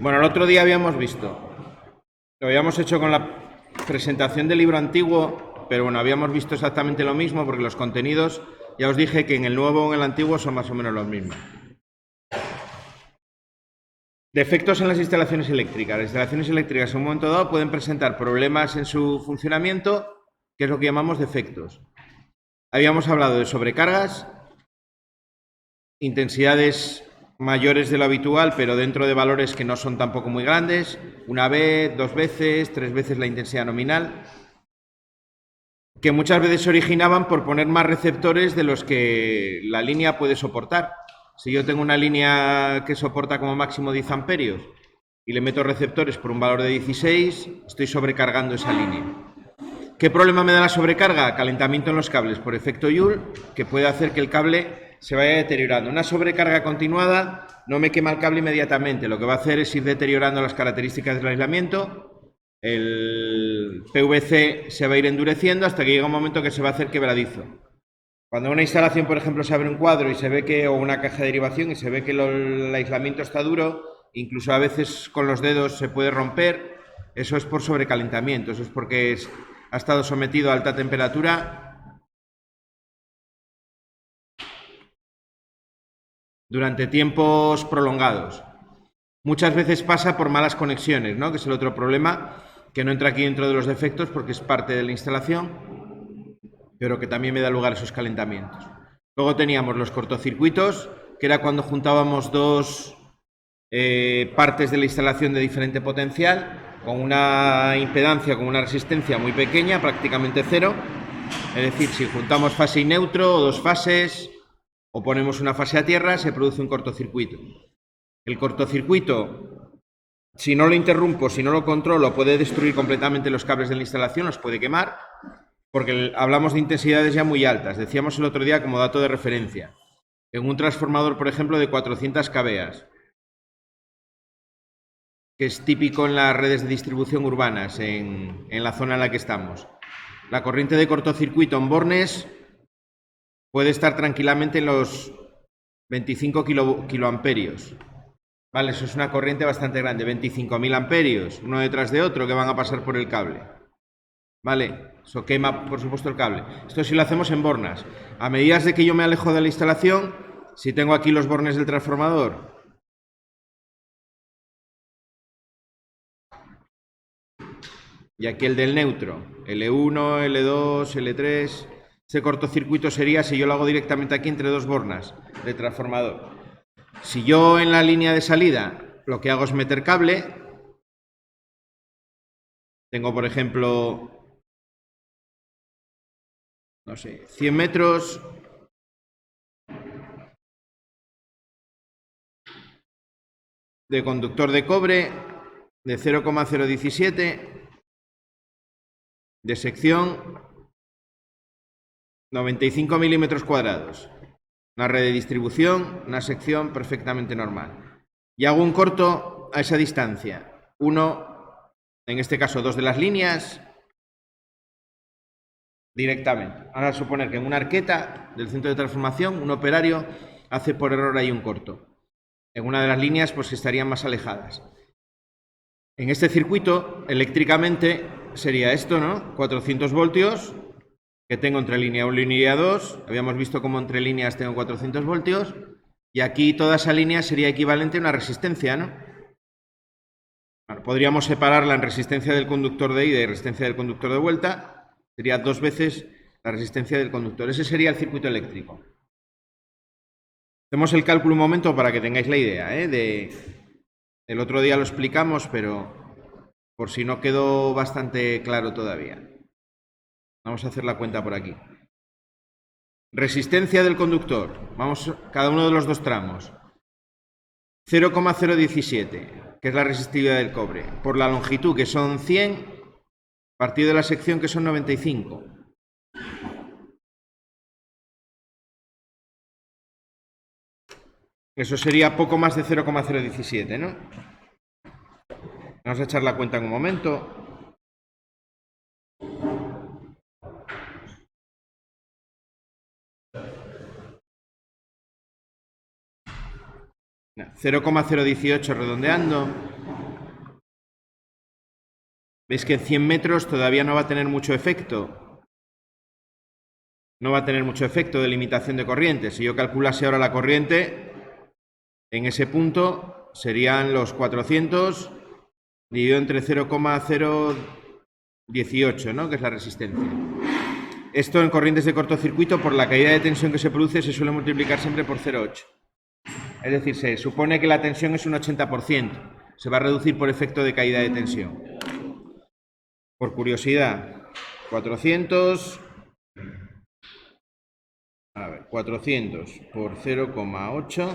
Bueno, el otro día habíamos visto, lo habíamos hecho con la presentación del libro antiguo, pero bueno, habíamos visto exactamente lo mismo porque los contenidos, ya os dije que en el nuevo o en el antiguo son más o menos los mismos. Defectos en las instalaciones eléctricas. Las instalaciones eléctricas en un momento dado pueden presentar problemas en su funcionamiento, que es lo que llamamos defectos. Habíamos hablado de sobrecargas, intensidades mayores de lo habitual, pero dentro de valores que no son tampoco muy grandes, una vez, dos veces, tres veces la intensidad nominal, que muchas veces se originaban por poner más receptores de los que la línea puede soportar. Si yo tengo una línea que soporta como máximo 10 amperios y le meto receptores por un valor de 16, estoy sobrecargando esa línea. ¿Qué problema me da la sobrecarga? Calentamiento en los cables por efecto Joule, que puede hacer que el cable se vaya deteriorando. Una sobrecarga continuada no me quema el cable inmediatamente, lo que va a hacer es ir deteriorando las características del aislamiento. El PVC se va a ir endureciendo hasta que llega un momento que se va a hacer quebradizo. Cuando en una instalación, por ejemplo, se abre un cuadro y se ve que, o una caja de derivación, y se ve que el aislamiento está duro, incluso a veces con los dedos se puede romper, eso es por sobrecalentamiento, eso es porque ha estado sometido a alta temperatura durante tiempos prolongados. Muchas veces pasa por malas conexiones, ¿no? Que es el otro problema, que no entra aquí dentro de los defectos porque es parte de la instalación, pero que también me da lugar a esos calentamientos. Luego teníamos los cortocircuitos, que era cuando juntábamos dos partes de la instalación de diferente potencial, con una impedancia, con una resistencia muy pequeña, prácticamente cero. Es decir, si juntamos fase y neutro, o dos fases, o ponemos una fase a tierra, se produce un cortocircuito. El cortocircuito, si no lo interrumpo, si no lo controlo, puede destruir completamente los cables de la instalación, los puede quemar, porque hablamos de intensidades ya muy altas. Decíamos el otro día como dato de referencia, en un transformador, por ejemplo, de 400 kVA, que es típico en las redes de distribución urbanas, en la zona en la que estamos. La corriente de cortocircuito en bornes puede estar tranquilamente en los 25 kiloamperios. Vale, eso es una corriente bastante grande, 25.000 amperios, uno detrás de otro, que van a pasar por el cable. Vale, eso quema, por supuesto, el cable. Esto sí lo hacemos en bornas. A medida de que yo me alejo de la instalación, si tengo aquí los bornes del transformador, y aquí el del neutro, L1, L2, L3, ese cortocircuito sería si yo lo hago directamente aquí entre dos bornas de transformador. Si yo en la línea de salida lo que hago es meter cable, tengo por ejemplo, no sé, 100 metros de conductor de cobre de 0,017 de sección 95 milímetros cuadrados. Una red de distribución, una sección perfectamente normal. Y hago un corto a esa distancia. Uno, en este caso, dos de las líneas, directamente. Ahora suponer que en una arqueta del centro de transformación, un operario hace por error ahí un corto. En una de las líneas, pues que estarían más alejadas. En este circuito, eléctricamente, sería esto, ¿no? 400 voltios, que tengo entre línea 1 y línea 2. Habíamos visto cómo entre líneas tengo 400 voltios. Y aquí toda esa línea sería equivalente a una resistencia, ¿no? Bueno, podríamos separarla en resistencia del conductor de ida y resistencia del conductor de vuelta. Sería dos veces la resistencia del conductor. Ese sería el circuito eléctrico. Hacemos el cálculo un momento para que tengáis la idea, el otro día lo explicamos, pero por si no quedó bastante claro todavía. Vamos a hacer la cuenta por aquí. Resistencia del conductor. Vamos cada uno de los dos tramos. 0,017, que es la resistividad del cobre, por la longitud, que son 100, partido de la sección, que son 95. Eso sería poco más de 0,017, ¿no? Vamos a echar la cuenta en un momento. 0,018 redondeando, Veis que en 100 metros todavía no va a tener mucho efecto. No va a tener mucho efecto de limitación de corriente. Si yo calculase ahora la corriente, en ese punto serían los 400 dividido entre 0,018, ¿no? Que es la resistencia. Esto en corrientes de cortocircuito, por la caída de tensión que se produce, se suele multiplicar siempre por 0,8. Es decir, se supone que la tensión es un 80%. Se va a reducir por efecto de caída de tensión. Por curiosidad, 400 por 0,8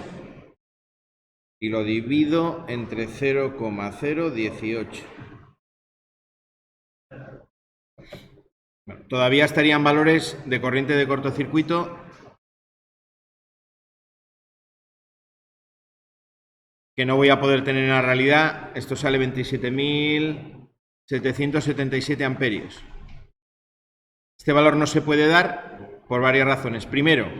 y lo divido entre 0,018. Bueno, todavía estarían valores de corriente de cortocircuito que no voy a poder tener en la realidad. Esto sale 27.777 amperios. Este valor no se puede dar por varias razones. Primero,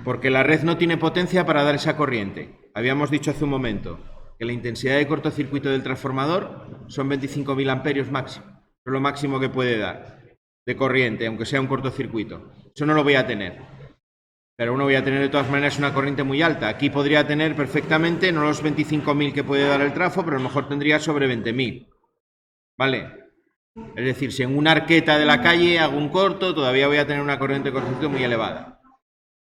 porque la red no tiene potencia para dar esa corriente. Habíamos dicho hace un momento que la intensidad de cortocircuito del transformador son 25.000 amperios máximo. Es lo máximo que puede dar de corriente, aunque sea un cortocircuito. Eso no lo voy a tener. Pero uno voy a tener de todas maneras una corriente muy alta. Aquí podría tener perfectamente, no los 25.000 que puede dar el trafo, pero a lo mejor tendría sobre 20.000. ¿Vale? Es decir, si en una arqueta de la calle hago un corto, todavía voy a tener una corriente de cortocircuito muy elevada.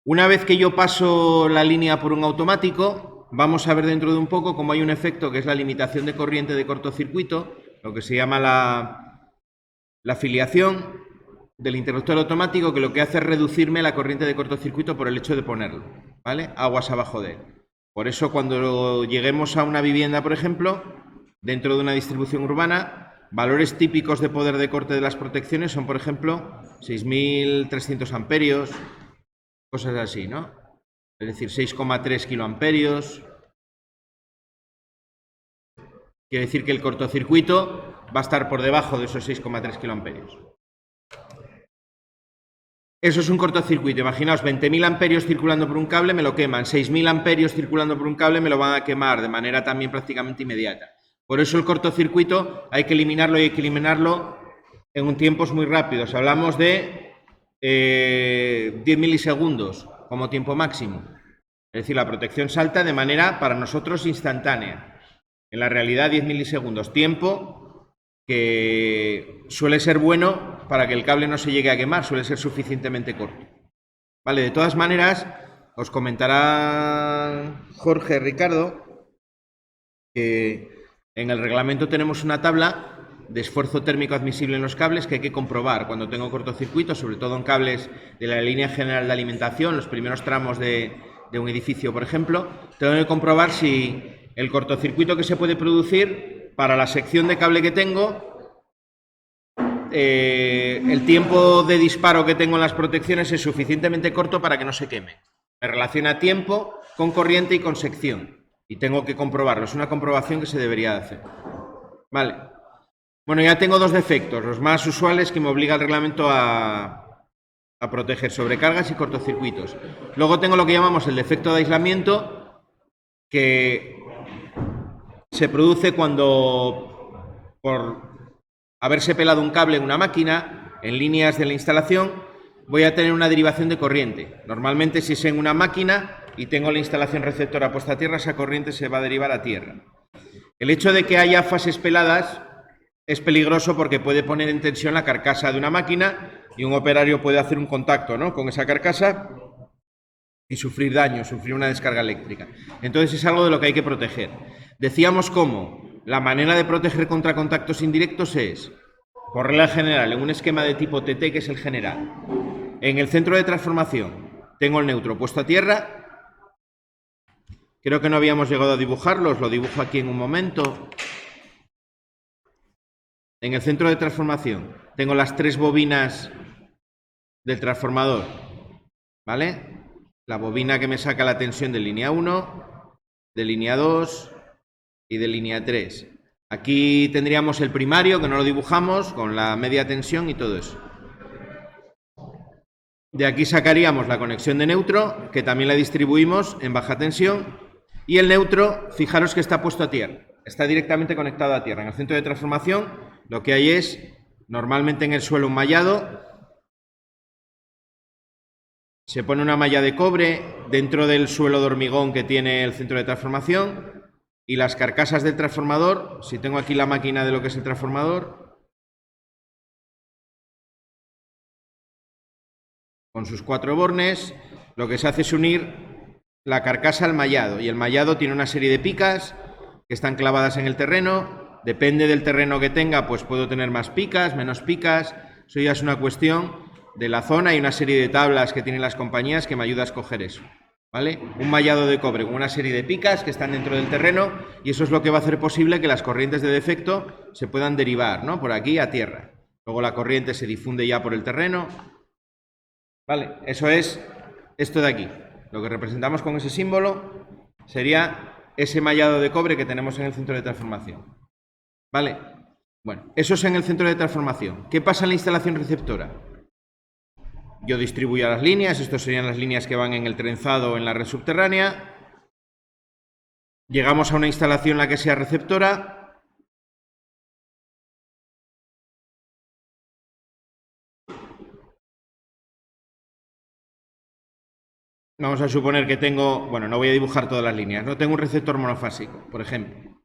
Una vez que yo paso la línea por un automático, vamos a ver dentro de un poco cómo hay un efecto que es la limitación de corriente de cortocircuito, lo que se llama la filiación del interruptor automático, que lo que hace es reducirme la corriente de cortocircuito por el hecho de ponerlo, ¿vale? Aguas abajo de él. Por eso cuando lleguemos a una vivienda, por ejemplo, dentro de una distribución urbana, valores típicos de poder de corte de las protecciones son, por ejemplo, 6.300 amperios, cosas así, ¿no? Es decir, 6,3 kiloamperios. Quiere decir que el cortocircuito va a estar por debajo de esos 6,3 kiloamperios. Eso es un cortocircuito. Imaginaos, 20.000 amperios circulando por un cable me lo queman, 6.000 amperios circulando por un cable me lo van a quemar de manera también prácticamente inmediata. Por eso el cortocircuito hay que eliminarlo y hay que eliminarlo en un tiempos muy rápidos. Hablamos de 10 milisegundos como tiempo máximo. Es decir, la protección salta de manera para nosotros instantánea. En la realidad 10 milisegundos, tiempo que suele ser bueno para que el cable no se llegue a quemar, suele ser suficientemente corto. Vale, de todas maneras, os comentará Jorge, Ricardo, que en el reglamento tenemos una tabla de esfuerzo térmico admisible en los cables que hay que comprobar cuando tengo cortocircuito, sobre todo en cables de la línea general de alimentación, los primeros tramos de un edificio, por ejemplo. Tengo que comprobar si el cortocircuito que se puede producir para la sección de cable que tengo, el tiempo de disparo que tengo en las protecciones es suficientemente corto para que no se queme. Me relaciona tiempo con corriente y con sección. Y tengo que comprobarlo. Es una comprobación que se debería hacer. Vale. Bueno, ya tengo dos defectos, los más usuales que me obliga el reglamento a proteger: sobrecargas y cortocircuitos. Luego tengo lo que llamamos el defecto de aislamiento, que se produce cuando, por haberse pelado un cable en una máquina, en líneas de la instalación, voy a tener una derivación de corriente. Normalmente, si es en una máquina y tengo la instalación receptora puesta a tierra, esa corriente se va a derivar a tierra. El hecho de que haya fases peladas es peligroso porque puede poner en tensión la carcasa de una máquina y un operario puede hacer un contacto, ¿no?, con esa carcasa y sufrir daño, sufrir una descarga eléctrica. Entonces es algo de lo que hay que proteger. Decíamos cómo la manera de proteger contra contactos indirectos es, por regla general, en un esquema de tipo TT, que es el general. En el centro de transformación tengo el neutro puesto a tierra. Creo que no habíamos llegado a dibujarlo, os lo dibujo aquí en un momento. En el centro de transformación tengo las tres bobinas del transformador, ¿vale? La bobina que me saca la tensión de línea 1, de línea 2 y de línea 3. Aquí tendríamos el primario, que no lo dibujamos, con la media tensión y todo eso. De aquí sacaríamos la conexión de neutro, que también la distribuimos en baja tensión. Y el neutro, fijaros que está puesto a tierra, está directamente conectado a tierra. En el centro de transformación lo que hay es, normalmente en el suelo un mallado, se pone una malla de cobre dentro del suelo de hormigón que tiene el centro de transformación y las carcasas del transformador, si tengo aquí la máquina de lo que es el transformador, con sus 4 bornes, lo que se hace es unir la carcasa al mallado y el mallado tiene una serie de picas que están clavadas en el terreno. Depende del terreno que tenga, pues puedo tener más picas, menos picas, eso ya es una cuestión de la zona y una serie de tablas que tienen las compañías que me ayuda a escoger eso, ¿vale? Un mallado de cobre con una serie de picas que están dentro del terreno y eso es lo que va a hacer posible que las corrientes de defecto se puedan derivar, ¿no? Por aquí a tierra. Luego la corriente se difunde ya por el terreno, ¿vale? Eso es esto de aquí. Lo que representamos con ese símbolo sería ese mallado de cobre que tenemos en el centro de transformación, ¿vale? Bueno, eso es en el centro de transformación. ¿Qué pasa en la instalación receptora? Yo distribuyo las líneas, estas serían las líneas que van en el trenzado en la red subterránea. Llegamos a una instalación en la que sea receptora. Vamos a suponer que tengo, bueno, no voy a dibujar todas las líneas, no tengo un receptor monofásico, por ejemplo.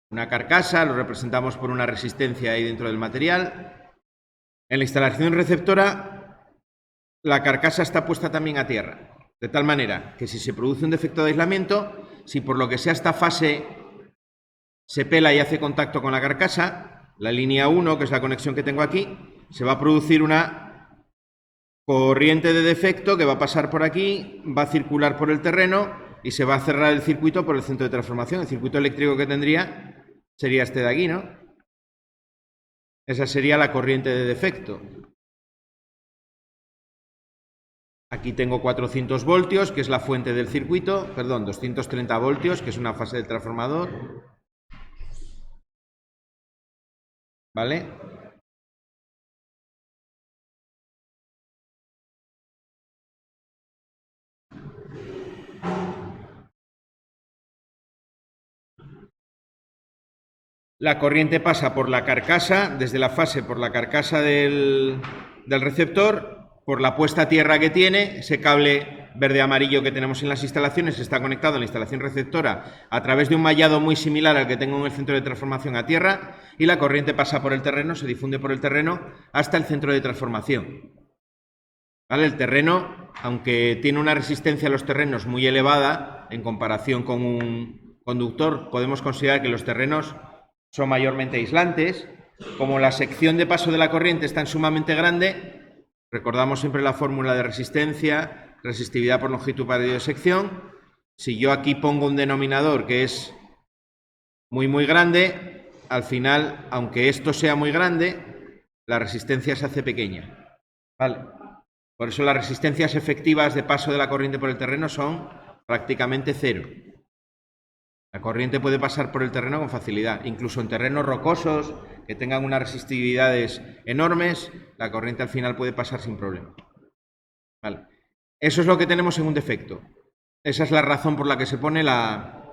Una carcasa, lo representamos por una resistencia ahí dentro del material. En la instalación receptora, la carcasa está puesta también a tierra, de tal manera que si se produce un defecto de aislamiento, si por lo que sea esta fase se pela y hace contacto con la carcasa, la línea 1, que es la conexión que tengo aquí, se va a producir una corriente de defecto que va a pasar por aquí, va a circular por el terreno y se va a cerrar el circuito por el centro de transformación. El circuito eléctrico que tendría sería este de aquí, ¿no? Esa sería la corriente de defecto. Aquí tengo 400 voltios, que es la fuente del circuito, perdón, 230 voltios, que es una fase del transformador. ¿Vale? La corriente pasa por la carcasa, desde la fase por la carcasa del receptor, por la puesta a tierra que tiene, ese cable verde-amarillo que tenemos en las instalaciones está conectado en la instalación receptora a través de un mallado muy similar al que tengo en el centro de transformación a tierra y la corriente pasa por el terreno, se difunde por el terreno hasta el centro de transformación. ¿Vale? El terreno, aunque tiene una resistencia a los terrenos muy elevada en comparación con un conductor, podemos considerar que los terrenos son mayormente aislantes. Como la sección de paso de la corriente es tan sumamente grande, recordamos siempre la fórmula de resistencia, resistividad por longitud para radio de sección. Si yo aquí pongo un denominador que es muy grande, al final, aunque esto sea muy grande, la resistencia se hace pequeña. ¿Vale? Por eso las resistencias efectivas de paso de la corriente por el terreno son prácticamente cero. La corriente puede pasar por el terreno con facilidad, incluso en terrenos rocosos que tengan unas resistividades enormes, la corriente al final puede pasar sin problema. Vale. Eso es lo que tenemos en un defecto. Esa es la razón por la que se pone la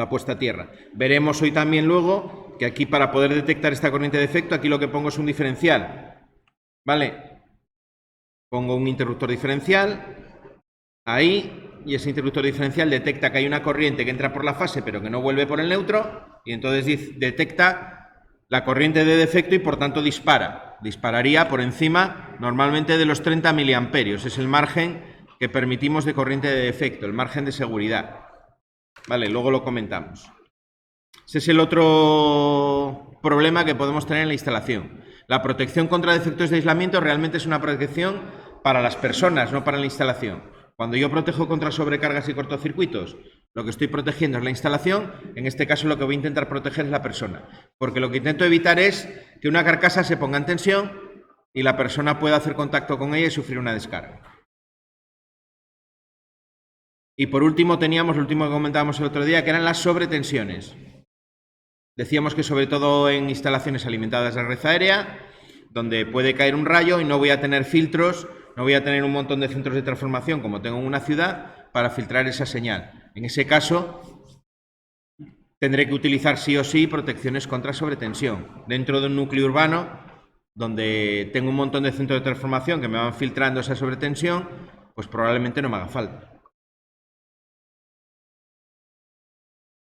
puesta a tierra. Veremos hoy también luego que aquí para poder detectar esta corriente de defecto, aquí lo que pongo es un diferencial. ¿Vale? Pongo un interruptor diferencial ahí. Y ese interruptor diferencial detecta que hay una corriente que entra por la fase pero que no vuelve por el neutro y entonces detecta la corriente de defecto y por tanto dispararía por encima normalmente de los 30 miliamperios, es el margen que permitimos de corriente de defecto, el margen de seguridad. Vale, luego lo comentamos. Ese es el otro problema que podemos tener en la instalación. La protección contra defectos de aislamiento realmente es una protección para las personas, no para la instalación. Cuando yo protejo contra sobrecargas y cortocircuitos, lo que estoy protegiendo es la instalación, en este caso lo que voy a intentar proteger es la persona, porque lo que intento evitar es que una carcasa se ponga en tensión y la persona pueda hacer contacto con ella y sufrir una descarga. Y por último teníamos, lo último que comentábamos el otro día, que eran las sobretensiones. Decíamos que sobre todo en instalaciones alimentadas de red aérea, donde puede caer un rayo y no voy a tener filtros, no voy a tener un montón de centros de transformación como tengo en una ciudad para filtrar esa señal. En ese caso, tendré que utilizar sí o sí protecciones contra sobretensión. Dentro de un núcleo urbano, donde tengo un montón de centros de transformación que me van filtrando esa sobretensión, pues probablemente no me haga falta.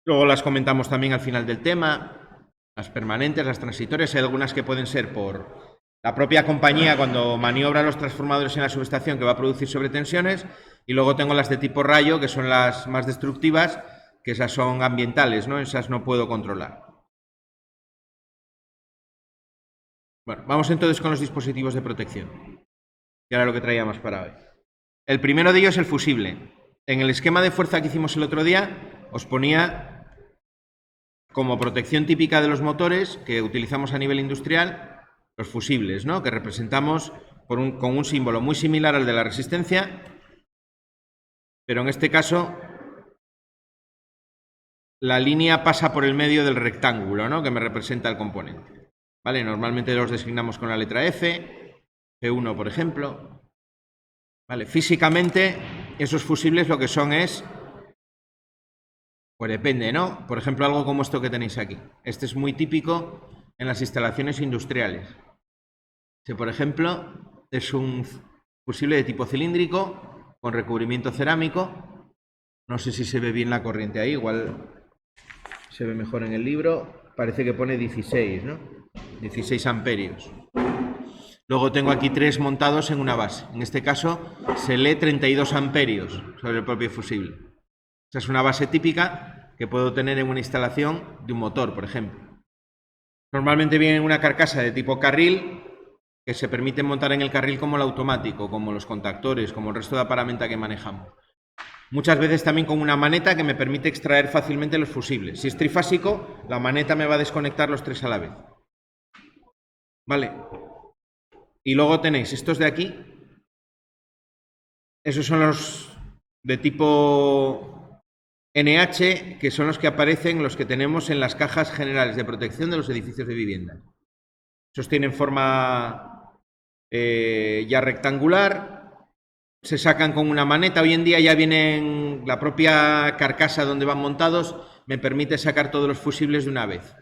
Luego las comentamos también al final del tema, las permanentes, las transitorias. Hay algunas que pueden ser por la propia compañía cuando maniobra los transformadores en la subestación, que va a producir sobretensiones, y luego tengo las de tipo rayo, que son las más destructivas, que esas son ambientales, ¿no? Esas no puedo controlar. Bueno, vamos entonces con los dispositivos de protección, que era lo que traíamos para hoy. El primero de ellos es el fusible. En el esquema de fuerza que hicimos el otro día, os ponía como protección típica de los motores que utilizamos a nivel industrial, los fusibles, ¿no? Que representamos con un símbolo muy similar al de la resistencia, pero en este caso la línea pasa por el medio del rectángulo, ¿no? Que me representa el componente. ¿Vale? Normalmente los designamos con la letra F, F1 por ejemplo. ¿Vale? Físicamente, esos fusibles lo que son es, pues depende, ¿no? Por ejemplo, algo como esto que tenéis aquí. Este es muy típico en las instalaciones industriales. Este, por ejemplo, es un fusible de tipo cilíndrico con recubrimiento cerámico. No sé si se ve bien la corriente ahí, igual se ve mejor en el libro. Parece que pone 16, ¿no? 16 amperios. Luego tengo aquí 3 montados en una base. En este caso se lee 32 amperios sobre el propio fusible. Esa es una base típica que puedo tener en una instalación de un motor, por ejemplo. Normalmente viene en una carcasa de tipo carril, que se permite montar en el carril como el automático, como los contactores, como el resto de aparamenta que manejamos. Muchas veces también con una maneta que me permite extraer fácilmente los fusibles. Si es trifásico, la maneta me va a desconectar los 3 a la vez. ¿Vale? Y luego tenéis estos de aquí. Esos son los de tipo NH, que son los que aparecen, los que tenemos en las cajas generales de protección de los edificios de vivienda. Esos tienen forma ya rectangular, se sacan con una maneta. Hoy en día ya vienen, la propia carcasa donde van montados me permite sacar todos los fusibles de una vez.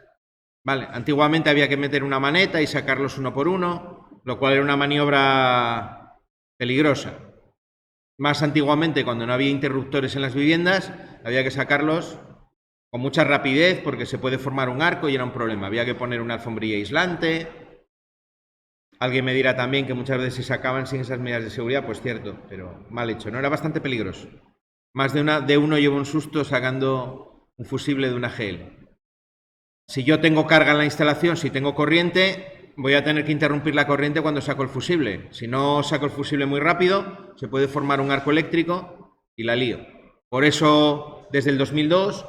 Vale, antiguamente había que meter una maneta y sacarlos uno por uno, lo cual era una maniobra peligrosa. Más antiguamente, cuando no había interruptores en las viviendas, había que sacarlos con mucha rapidez porque se puede formar un arco y era un problema. Había que poner una alfombrilla aislante. Alguien me dirá también que muchas veces se sacaban sin esas medidas de seguridad, pues cierto, pero mal hecho, ¿no? Era bastante peligroso. Más de uno llevó un susto sacando un fusible de una GL. Si yo tengo carga en la instalación, si tengo corriente, voy a tener que interrumpir la corriente cuando saco el fusible. Si no saco el fusible muy rápido, se puede formar un arco eléctrico y la lío. Por eso, desde el 2002,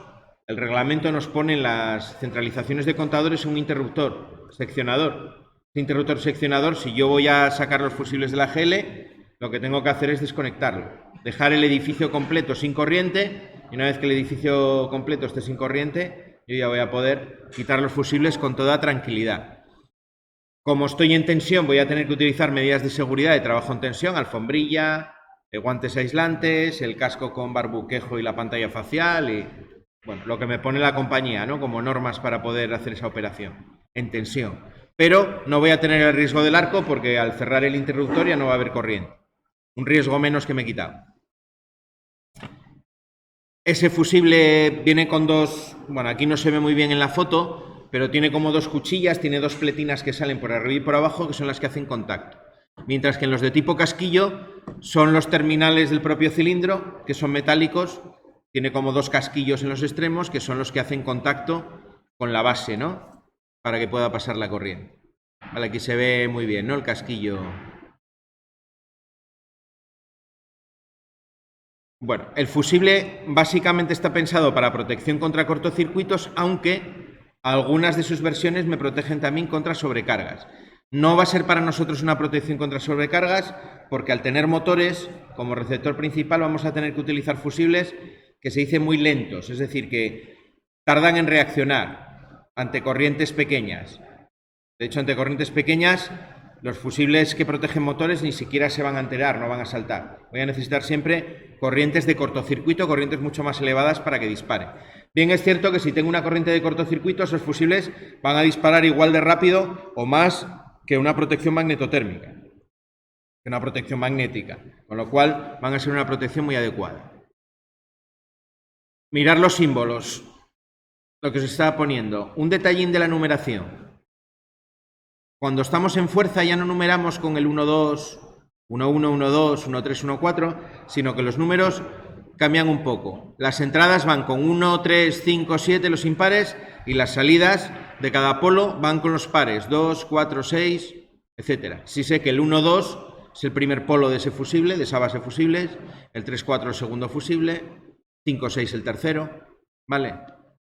el reglamento nos pone en las centralizaciones de contadores un interruptor seccionador. Este interruptor seccionador, si yo voy a sacar los fusibles de la GL, lo que tengo que hacer es desconectarlo. Dejar el edificio completo sin corriente, y una vez que el edificio completo esté sin corriente, yo ya voy a poder quitar los fusibles con toda tranquilidad. Como estoy en tensión, voy a tener que utilizar medidas de seguridad de trabajo en tensión, alfombrilla, guantes aislantes, el casco con barbuquejo y la pantalla facial y, bueno, lo que me pone la compañía, ¿no? Como normas para poder hacer esa operación en tensión. Pero no voy a tener el riesgo del arco porque al cerrar el interruptor ya no va a haber corriente. Un riesgo menos que me he quitado. Ese fusible viene con dos, bueno, aquí no se ve muy bien en la foto, pero tiene como dos cuchillas, tiene dos pletinas que salen por arriba y por abajo, que son las que hacen contacto. Mientras que en los de tipo casquillo son los terminales del propio cilindro, que son metálicos, tiene como dos casquillos en los extremos, que son los que hacen contacto con la base, ¿no? Para que pueda pasar la corriente. Vale, aquí se ve muy bien, ¿no? El casquillo. Bueno, el fusible básicamente está pensado para protección contra cortocircuitos, aunque algunas de sus versiones me protegen también contra sobrecargas. No va a ser para nosotros una protección contra sobrecargas, porque al tener motores como receptor principal vamos a tener que utilizar fusibles que se dicen muy lentos, es decir, que tardan en reaccionar ante corrientes pequeñas. De hecho, ante corrientes pequeñas, Los fusibles que protegen motores ni siquiera se van a enterar, no van a saltar. Voy a necesitar siempre corrientes de cortocircuito, corrientes mucho más elevadas para que dispare. Bien, es cierto que si tengo una corriente de cortocircuito, esos fusibles van a disparar igual de rápido o más que una protección magnetotérmica, que una protección magnética, con lo cual van a ser una protección muy adecuada. Mirar los símbolos, lo que os estaba poniendo. Un detallín de la numeración. Cuando estamos en fuerza ya no numeramos con el 1, 2, 1, 1, 1, 2, 1, 3, 1, 4, sino que los números cambian un poco. Las entradas van con 1, 3, 5, 7 los impares y las salidas de cada polo van con los pares, 2, 4, 6, etc. Si sé que el 1, 2 es el primer polo de ese fusible, de esa base fusibles, el 3, 4 el segundo fusible, 5, 6 el tercero, ¿vale?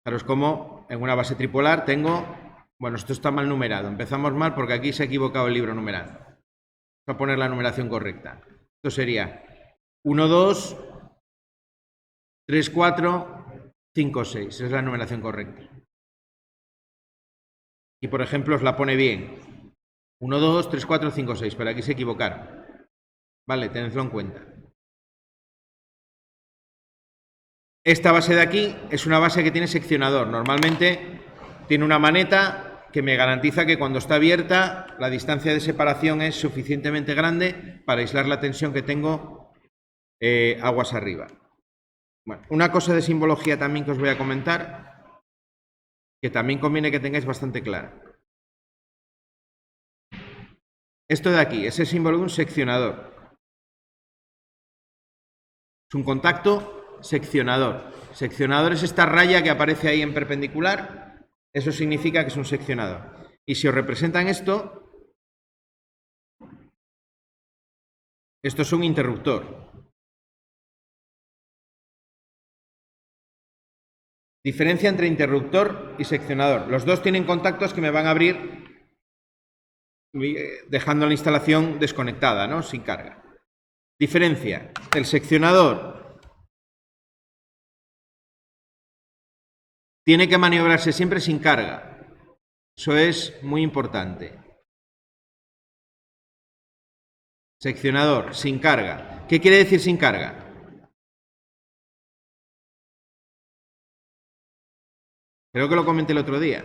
Fijaros cómo en una base tripolar tengo... Bueno, esto está mal numerado. Empezamos mal porque aquí se ha equivocado el libro numerando. Vamos a poner la numeración correcta. Esto sería 1, 2, 3, 4, 5, 6. Esa es la numeración correcta. Y, por ejemplo, os la pone bien. 1, 2, 3, 4, 5, 6. Pero aquí se equivocaron. Vale, tenedlo en cuenta. Esta base de aquí es una base que tiene seccionador. Normalmente tiene una maneta que me garantiza que cuando está abierta la distancia de separación es suficientemente grande para aislar la tensión que tengo aguas arriba. Bueno, una cosa de simbología también que os voy a comentar, que también conviene que tengáis bastante clara. Esto de aquí, ese símbolo de un seccionador. Es un contacto seccionador. Seccionador es esta raya que aparece ahí en perpendicular. Eso significa que es un seccionador. Y si os representan esto es un interruptor. Diferencia entre interruptor y seccionador. Los dos tienen contactos que me van a abrir dejando la instalación desconectada, ¿no? Sin carga. Diferencia. El seccionador tiene que maniobrarse siempre sin carga. Eso es muy importante. Seccionador, sin carga. ¿Qué quiere decir sin carga? Creo que lo comenté el otro día.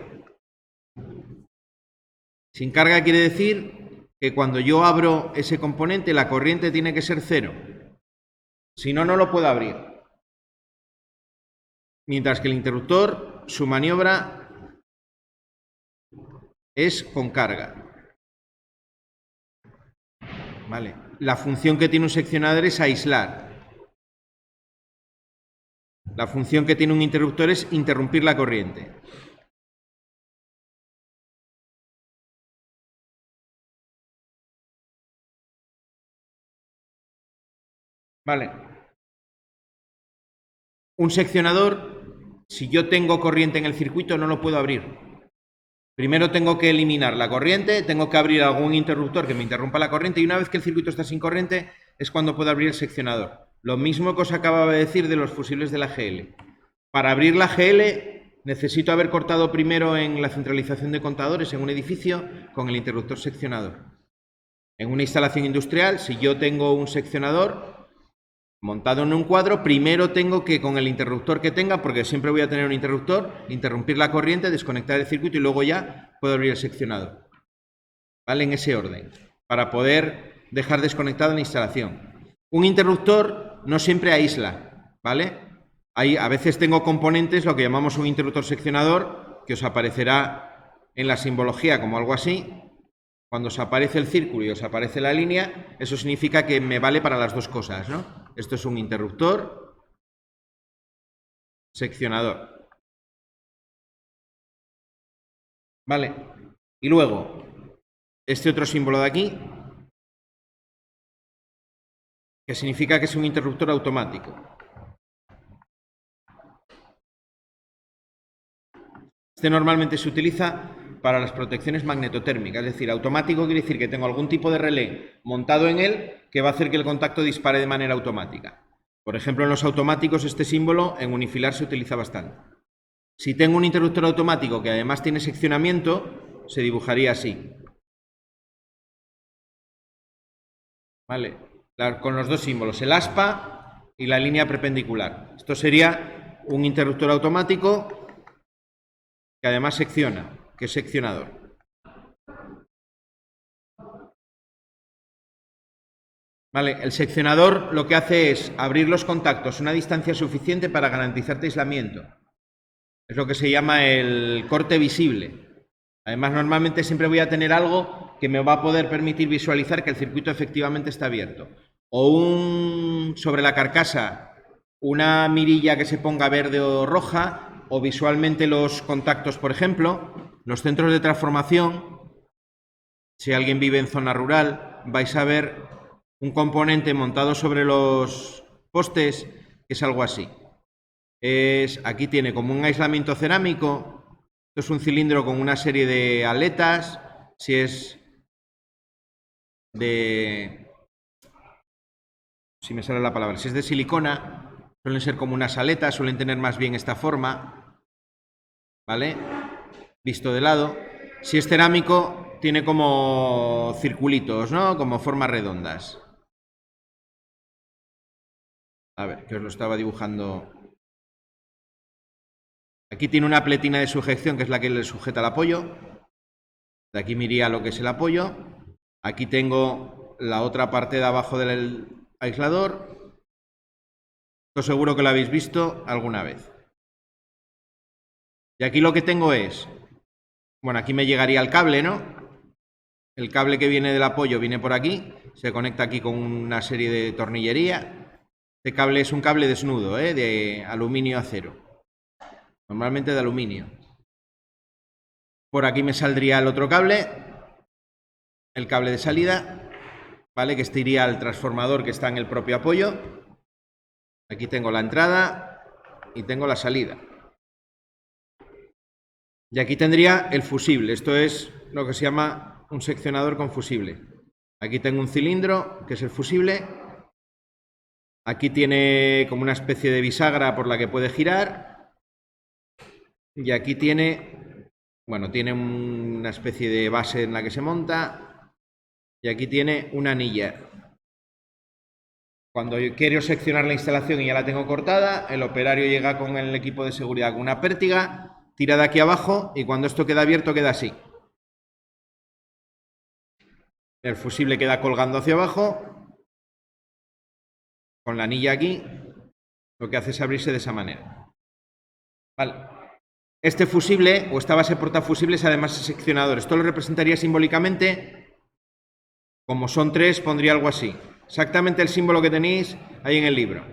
Sin carga quiere decir que cuando yo abro ese componente, la corriente tiene que ser cero. Si no, no lo puedo abrir. Mientras que el interruptor, su maniobra es con carga. ¿Vale? La función que tiene un seccionador es aislar. La función que tiene un interruptor es interrumpir la corriente. ¿Vale? Un seccionador, si yo tengo corriente en el circuito, no lo puedo abrir. Primero tengo que eliminar la corriente, tengo que abrir algún interruptor que me interrumpa la corriente y una vez que el circuito está sin corriente es cuando puedo abrir el seccionador. Lo mismo que os acababa de decir de los fusibles de la GL. Para abrir la GL necesito haber cortado primero en la centralización de contadores en un edificio con el interruptor seccionador. En una instalación industrial, si yo tengo un seccionador montado en un cuadro, primero tengo que, con el interruptor que tenga, porque siempre voy a tener un interruptor, interrumpir la corriente, desconectar el circuito y luego ya puedo abrir el seccionador. ¿Vale? En ese orden, para poder dejar desconectada la instalación. Un interruptor no siempre aísla, ¿vale? A veces tengo componentes, lo que llamamos un interruptor seccionador, que os aparecerá en la simbología como algo así. Cuando os aparece el círculo y os aparece la línea, eso significa que me vale para las dos cosas, ¿no? Esto es un interruptor seccionador. ¿Vale? Y luego, este otro símbolo de aquí, que significa que es un interruptor automático. Este normalmente se utiliza para las protecciones magnetotérmicas, es decir, automático quiere decir que tengo algún tipo de relé montado en él que va a hacer que el contacto dispare de manera automática. Por ejemplo, en los automáticos este símbolo en unifilar se utiliza bastante. Si tengo un interruptor automático que además tiene seccionamiento, se dibujaría así. ¿vale? Con los dos símbolos, el aspa y la línea perpendicular. Esto sería un interruptor automático que además secciona, que es seccionador. Vale, el seccionador lo que hace es abrir los contactos a una distancia suficiente para garantizarte aislamiento. Es lo que se llama el corte visible. Además, normalmente siempre voy a tener algo que me va a poder permitir visualizar que el circuito efectivamente está abierto. O sobre la carcasa, una mirilla que se ponga verde o roja, o visualmente los contactos, por ejemplo. Los centros de transformación, si alguien vive en zona rural, vais a ver un componente montado sobre los postes que es algo así. Aquí tiene como un aislamiento cerámico. Esto es un cilindro con una serie de aletas. Si es de... Si me sale la palabra. Si es de silicona, suelen ser como unas aletas, suelen tener más bien esta forma. ¿Vale? Visto de lado. Si es cerámico, tiene como circulitos, ¿no? Como formas redondas. A ver, que os lo estaba dibujando. Aquí tiene una pletina de sujeción, que es la que le sujeta el apoyo. De aquí me iría lo que es el apoyo. Aquí tengo la otra parte de abajo del aislador. Esto seguro que lo habéis visto alguna vez. Y aquí lo que tengo es... Bueno, aquí me llegaría el cable, ¿no? El cable que viene del apoyo viene por aquí. Se conecta aquí con una serie de tornillería. Este cable es un cable desnudo, de aluminio acero. Normalmente de aluminio. Por aquí me saldría el otro cable, el cable de salida, ¿vale? Que este iría al transformador que está en el propio apoyo. Aquí tengo la entrada y tengo la salida. Y aquí tendría el fusible. Esto es lo que se llama un seccionador con fusible. Aquí tengo un cilindro, que es el fusible. Aquí tiene como una especie de bisagra por la que puede girar. Y aquí tiene, bueno, tiene una especie de base en la que se monta. Y aquí tiene una anilla. Cuando yo quiero seccionar la instalación y ya la tengo cortada, el operario llega con el equipo de seguridad con una pértiga, tira de aquí abajo y cuando esto queda abierto queda así. El fusible queda colgando hacia abajo. Con la anilla aquí, lo que hace es abrirse de esa manera. Vale. Este fusible, o esta base portafusible, es además el seccionador. Esto lo representaría simbólicamente, como son tres, pondría algo así. Exactamente el símbolo que tenéis ahí en el libro.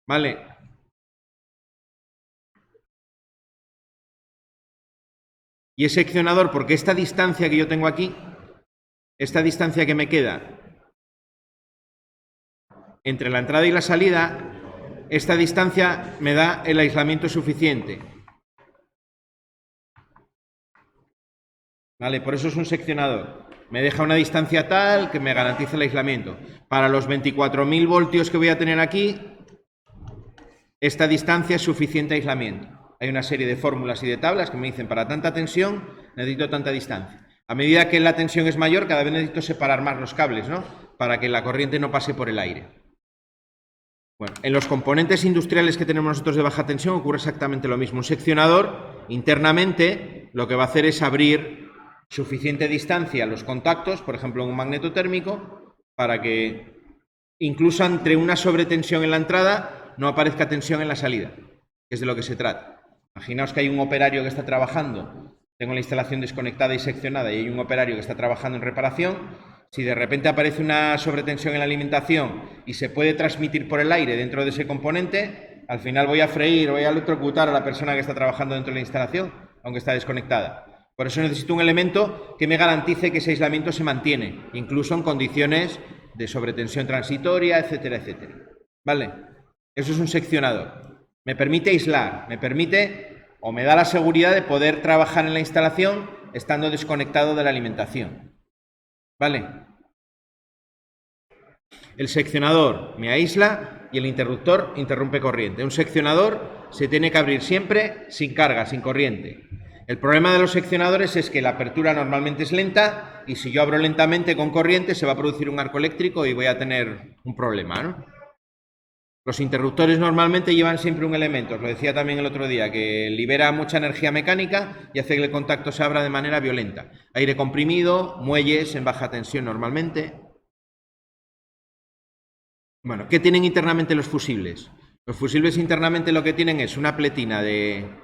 ¿Vale? Y es seccionador porque esta distancia que yo tengo aquí, esta distancia que me queda entre la entrada y la salida, esta distancia me da el aislamiento suficiente. ¿Vale? Por eso es un seccionador. Me deja una distancia tal que me garantice el aislamiento. Para los 24.000 voltios que voy a tener aquí, esta distancia es suficiente aislamiento. Hay una serie de fórmulas y de tablas que me dicen para tanta tensión necesito tanta distancia. A medida que la tensión es mayor, cada vez necesito separar más los cables, ¿no? Para que la corriente no pase por el aire. Bueno, en los componentes industriales que tenemos nosotros de baja tensión ocurre exactamente lo mismo. Un seccionador, internamente, lo que va a hacer es abrir suficiente distancia a los contactos, por ejemplo en un magneto térmico, para que incluso entre una sobretensión en la entrada no aparezca tensión en la salida, que es de lo que se trata. Imaginaos que hay un operario que está trabajando, tengo la instalación desconectada y seccionada y hay un operario que está trabajando en reparación. Si de repente aparece una sobretensión en la alimentación y se puede transmitir por el aire dentro de ese componente, al final voy a freír, voy a electrocutar a la persona que está trabajando dentro de la instalación, aunque está desconectada. Por eso necesito un elemento que me garantice que ese aislamiento se mantiene, incluso en condiciones de sobretensión transitoria, etcétera, etcétera. ¿Vale? Eso es un seccionador. Me permite aislar, me permite o me da la seguridad de poder trabajar en la instalación estando desconectado de la alimentación. ¿Vale? El seccionador me aísla y el interruptor interrumpe corriente. Un seccionador se tiene que abrir siempre sin carga, sin corriente. El problema de los seccionadores es que la apertura normalmente es lenta y si yo abro lentamente con corriente se va a producir un arco eléctrico y voy a tener un problema, ¿no? Los interruptores normalmente llevan siempre un elemento, os lo decía también el otro día, que libera mucha energía mecánica y hace que el contacto se abra de manera violenta. Aire comprimido, muelles en baja tensión normalmente. Bueno, ¿qué tienen internamente los fusibles? Los fusibles internamente lo que tienen es una pletina de...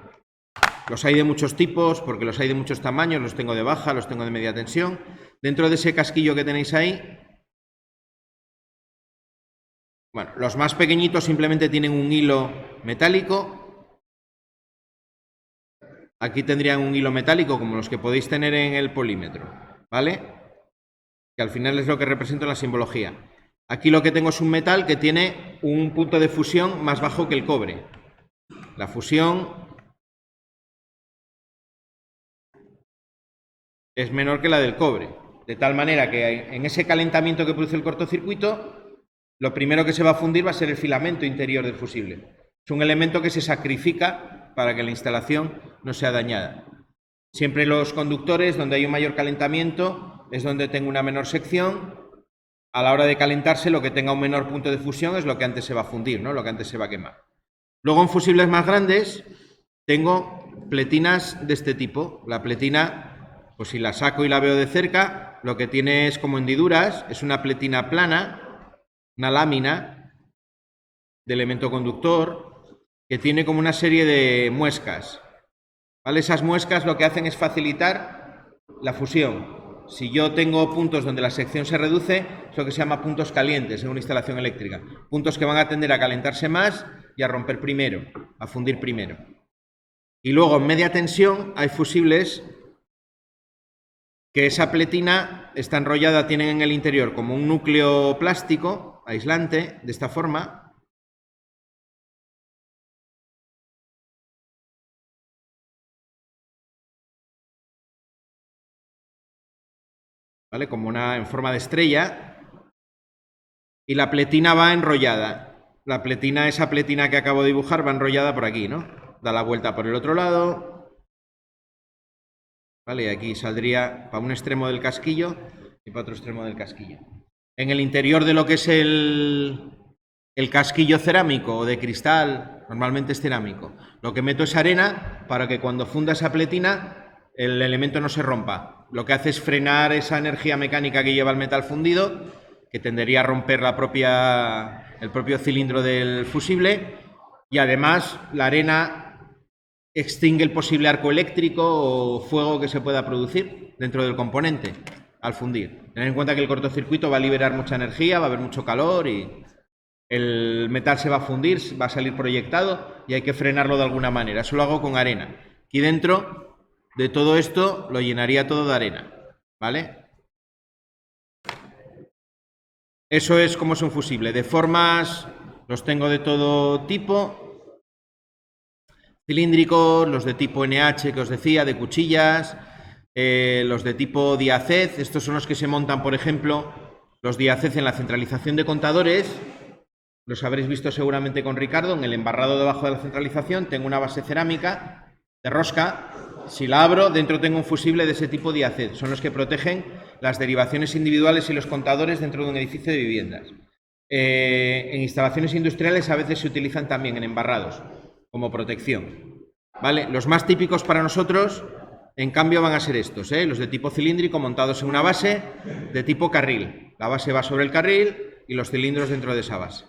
Los hay de muchos tipos, porque los hay de muchos tamaños, los tengo de baja, los tengo de media tensión. Dentro de ese casquillo que tenéis ahí, bueno, los más pequeñitos simplemente tienen un hilo metálico. Aquí tendrían un hilo metálico como los que podéis tener en el polímetro, ¿vale? Que al final es lo que representa la simbología. Aquí lo que tengo es un metal que tiene un punto de fusión más bajo que el cobre. La fusión es menor que la del cobre, de tal manera que en ese calentamiento que produce el cortocircuito, lo primero que se va a fundir va a ser el filamento interior del fusible. Es un elemento que se sacrifica para que la instalación no sea dañada. Siempre los conductores, donde hay un mayor calentamiento, es donde tengo una menor sección. A la hora de calentarse, lo que tenga un menor punto de fusión es lo que antes se va a fundir, ¿no? Lo que antes se va a quemar. Luego, en fusibles más grandes, tengo pletinas de este tipo. La pletina, pues si la saco y la veo de cerca, lo que tiene es como hendiduras, es una pletina plana, una lámina de elemento conductor, que tiene como una serie de muescas. ¿Vale? Esas muescas lo que hacen es facilitar la fusión. Si yo tengo puntos donde la sección se reduce, es lo que se llama puntos calientes en una instalación eléctrica. Puntos que van a tender a calentarse más y a romper primero, a fundir primero. Y luego en media tensión hay fusibles que esa pletina está enrollada, tienen en el interior como un núcleo plástico aislante, de esta forma. ¿Vale? Como en forma de estrella. Y la pletina va enrollada. La pletina, esa pletina que acabo de dibujar, va enrollada por aquí, ¿no? Da la vuelta por el otro lado. ¿Vale? Y aquí saldría para un extremo del casquillo y para otro extremo del casquillo. En el interior de lo que es el casquillo cerámico o de cristal, normalmente es cerámico, lo que meto es arena para que cuando funda esa pletina el elemento no se rompa. Lo que hace es frenar esa energía mecánica que lleva el metal fundido, que tendería a romper el propio cilindro del fusible, y además la arena extingue el posible arco eléctrico o fuego que se pueda producir dentro del componente al fundir. Tened en cuenta que el cortocircuito va a liberar mucha energía, va a haber mucho calor y el metal se va a fundir, va a salir proyectado y hay que frenarlo de alguna manera. Eso lo hago con arena. Aquí dentro de todo esto lo llenaría todo de arena, ¿vale? Eso es como es un fusible. De formas los tengo de todo tipo. Cilíndricos, los de tipo NH que os decía, de cuchillas, los de tipo diacez. Estos son los que se montan, por ejemplo, los diacez en la centralización de contadores. Los habréis visto seguramente con Ricardo. En el embarrado debajo de la centralización tengo una base cerámica de rosca. Si la abro, dentro tengo un fusible de ese tipo diacez. Son los que protegen las derivaciones individuales y los contadores dentro de un edificio de viviendas. En instalaciones industriales a veces se utilizan también en embarrados como protección. ¿Vale? Los más típicos para nosotros, en cambio, van a ser estos, los de tipo cilíndrico montados en una base de tipo carril. La base va sobre el carril y los cilindros dentro de esa base.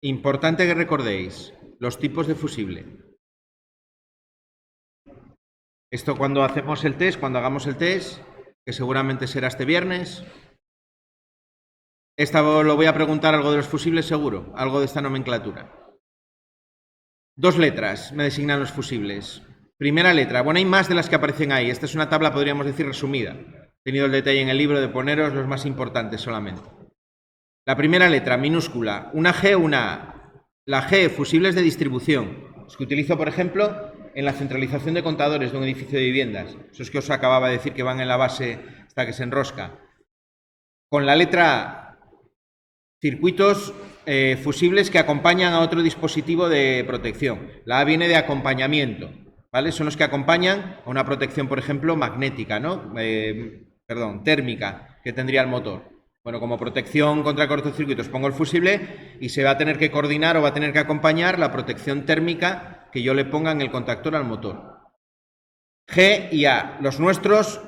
Importante que recordéis los tipos de fusible. Esto cuando hacemos el test, cuando hagamos el test, que seguramente será este viernes. Lo voy a preguntar algo de los fusibles seguro, algo de esta nomenclatura. 2 letras me designan los fusibles. Primera letra, bueno, hay más de las que aparecen ahí. Esta es una tabla, podríamos decir, resumida. He tenido el detalle en el libro de poneros los más importantes solamente. La primera letra, minúscula, una G o una A. La G, fusibles de distribución. Los que utilizo, por ejemplo, en la centralización de contadores de un edificio de viviendas. Esos que os acababa de decir que van en la base hasta que se enrosca. Con la letra A, Circuitos fusibles que acompañan a otro dispositivo de protección. La A viene de acompañamiento, ¿vale? Son los que acompañan a una protección, por ejemplo, magnética, ¿no? Térmica, que tendría el motor. Bueno, como protección contra cortocircuitos pongo el fusible y se va a tener que coordinar o va a tener que acompañar la protección térmica que yo le ponga en el contactor al motor. G y A. Los nuestros,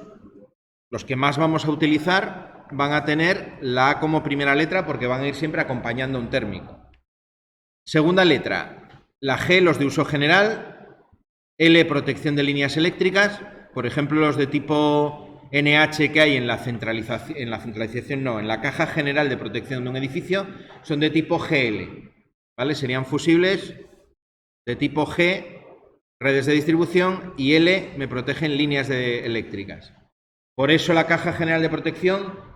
los que más vamos a utilizar, van a tener la A como primera letra porque van a ir siempre acompañando a un térmico. Segunda letra, la G, los de uso general, L, protección de líneas eléctricas, por ejemplo, los de tipo NH que hay en la caja general de protección de un edificio, son de tipo GL, ¿vale? Serían fusibles de tipo G, redes de distribución, y L me protegen líneas eléctricas. Por eso la caja general de protección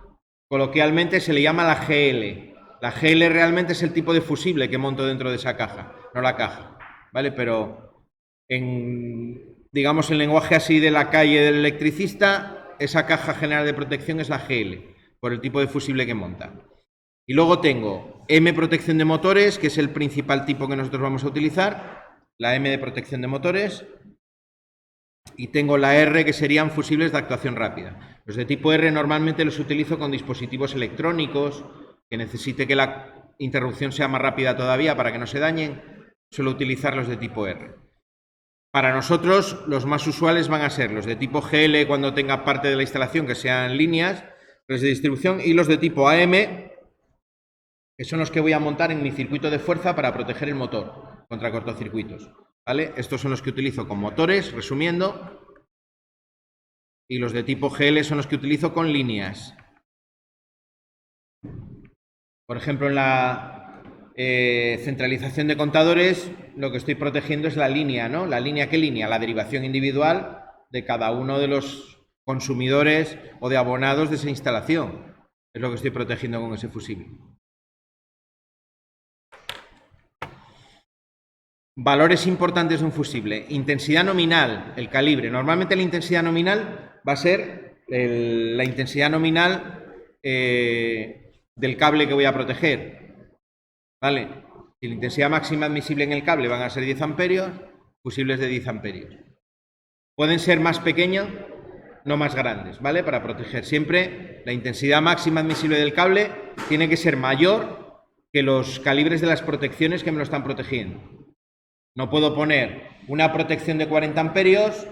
coloquialmente se le llama la GL. La GL realmente es el tipo de fusible que monto dentro de esa caja, no la caja, ¿vale? Pero digamos, en lenguaje así de la calle del electricista, esa caja general de protección es la GL, por el tipo de fusible que monta. Y luego tengo M, protección de motores, que es el principal tipo que nosotros vamos a utilizar, la M de protección de motores, y tengo la R, que serían fusibles de actuación rápida. Los de tipo R normalmente los utilizo con dispositivos electrónicos, que necesite que la interrupción sea más rápida todavía para que no se dañen, suelo utilizar los de tipo R. Para nosotros, los más usuales van a ser los de tipo GL cuando tenga parte de la instalación que sean líneas, los de distribución, y los de tipo AM, que son los que voy a montar en mi circuito de fuerza para proteger el motor contra cortocircuitos, ¿vale? Estos son los que utilizo con motores, resumiendo, y los de tipo GL son los que utilizo con líneas. Por ejemplo, en la centralización de contadores, lo que estoy protegiendo es la línea, ¿no? ¿La línea qué línea? La derivación individual de cada uno de los consumidores o de abonados de esa instalación. Es lo que estoy protegiendo con ese fusible. Valores importantes de un fusible. Intensidad nominal, el calibre. Normalmente la intensidad nominal va a ser la intensidad nominal del cable que voy a proteger. ¿Vale? Si la intensidad máxima admisible en el cable van a ser 10 amperios, fusibles de 10 amperios. Pueden ser más pequeños, no más grandes, ¿vale? Para proteger. Siempre la intensidad máxima admisible del cable tiene que ser mayor que los calibres de las protecciones que me lo están protegiendo. No puedo poner una protección de 40 amperios